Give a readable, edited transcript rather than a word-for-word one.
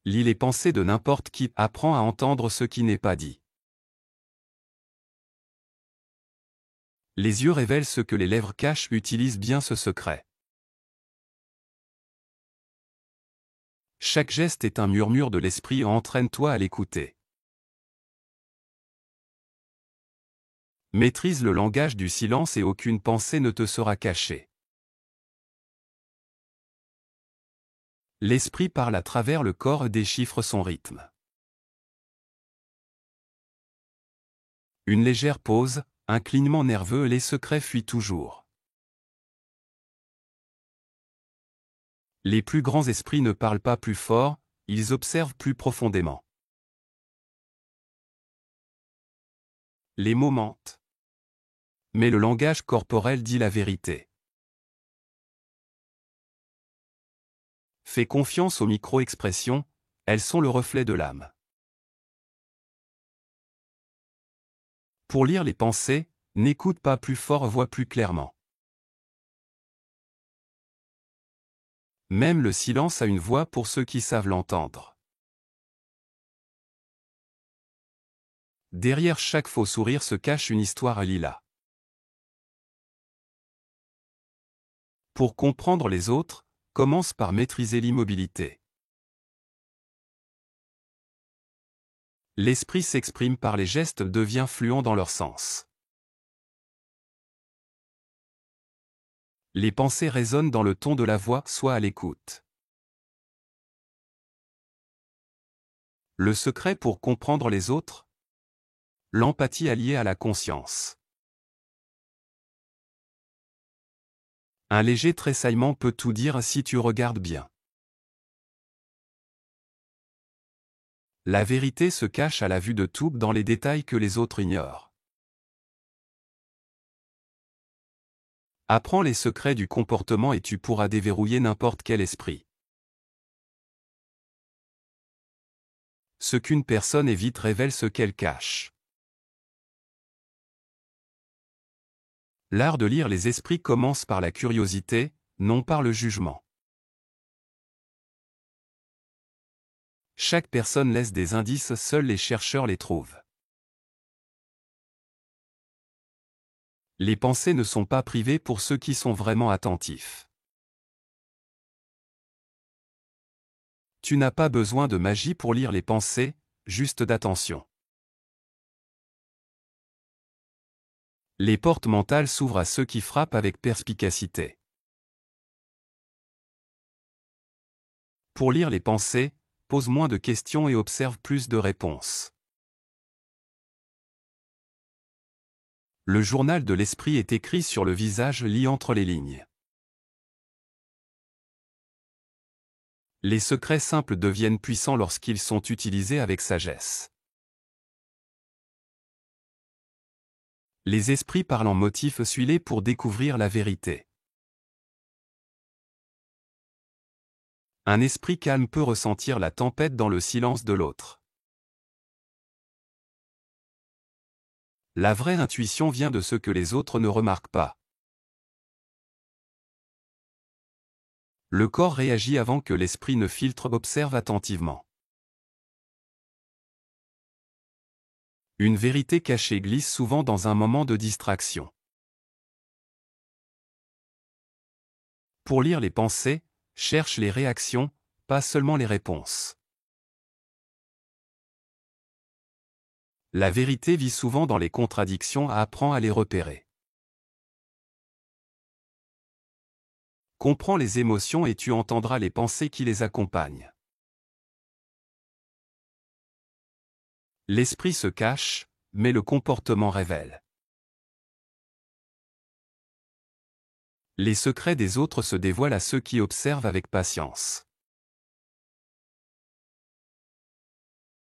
Lis les pensées de n'importe qui, apprends à entendre ce qui n'est pas dit. Les yeux révèlent ce que les lèvres cachent, utilise bien ce secret. Chaque geste est un murmure de l'esprit, entraîne-toi à l'écouter. Maîtrise le langage du silence et aucune pensée ne te sera cachée. L'esprit parle à travers le corps et déchiffre son rythme. Une légère pause, un clignement nerveux, les secrets fuient toujours. Les plus grands esprits ne parlent pas plus fort, ils observent plus profondément. Les mots mentent. Mais le langage corporel dit la vérité. Fais confiance aux micro-expressions, elles sont le reflet de l'âme. Pour lire les pensées, n'écoute pas plus fort, vois plus clairement. Même le silence a une voix pour ceux qui savent l'entendre. Derrière chaque faux sourire se cache une histoire à lilas. Pour comprendre les autres, commence par maîtriser l'immobilité. L'esprit s'exprime par les gestes, devient fluent dans leur sens. Les pensées résonnent dans le ton de la voix, sois à l'écoute. Le secret pour comprendre les autres? L'empathie alliée à la conscience. Un léger tressaillement peut tout dire si tu regardes bien. La vérité se cache à la vue de tout, dans les détails que les autres ignorent. Apprends les secrets du comportement et tu pourras déverrouiller n'importe quel esprit. Ce qu'une personne évite révèle ce qu'elle cache. L'art de lire les esprits commence par la curiosité, non par le jugement. Chaque personne laisse des indices, seuls les chercheurs les trouvent. Les pensées ne sont pas privées pour ceux qui sont vraiment attentifs. Tu n'as pas besoin de magie pour lire les pensées, juste d'attention. Les portes mentales s'ouvrent à ceux qui frappent avec perspicacité. Pour lire les pensées, pose moins de questions et observe plus de réponses. Le journal de l'esprit est écrit sur le visage, lis entre les lignes. Les secrets simples deviennent puissants lorsqu'ils sont utilisés avec sagesse. Les esprits parlent en motifs, suis-les pour découvrir la vérité. Un esprit calme peut ressentir la tempête dans le silence de l'autre. La vraie intuition vient de ce que les autres ne remarquent pas. Le corps réagit avant que l'esprit ne filtre, observe attentivement. Une vérité cachée glisse souvent dans un moment de distraction. Pour lire les pensées, cherche les réactions, pas seulement les réponses. La vérité vit souvent dans les contradictions, apprends à les repérer. Comprends les émotions et tu entendras les pensées qui les accompagnent. L'esprit se cache, mais le comportement révèle. Les secrets des autres se dévoilent à ceux qui observent avec patience.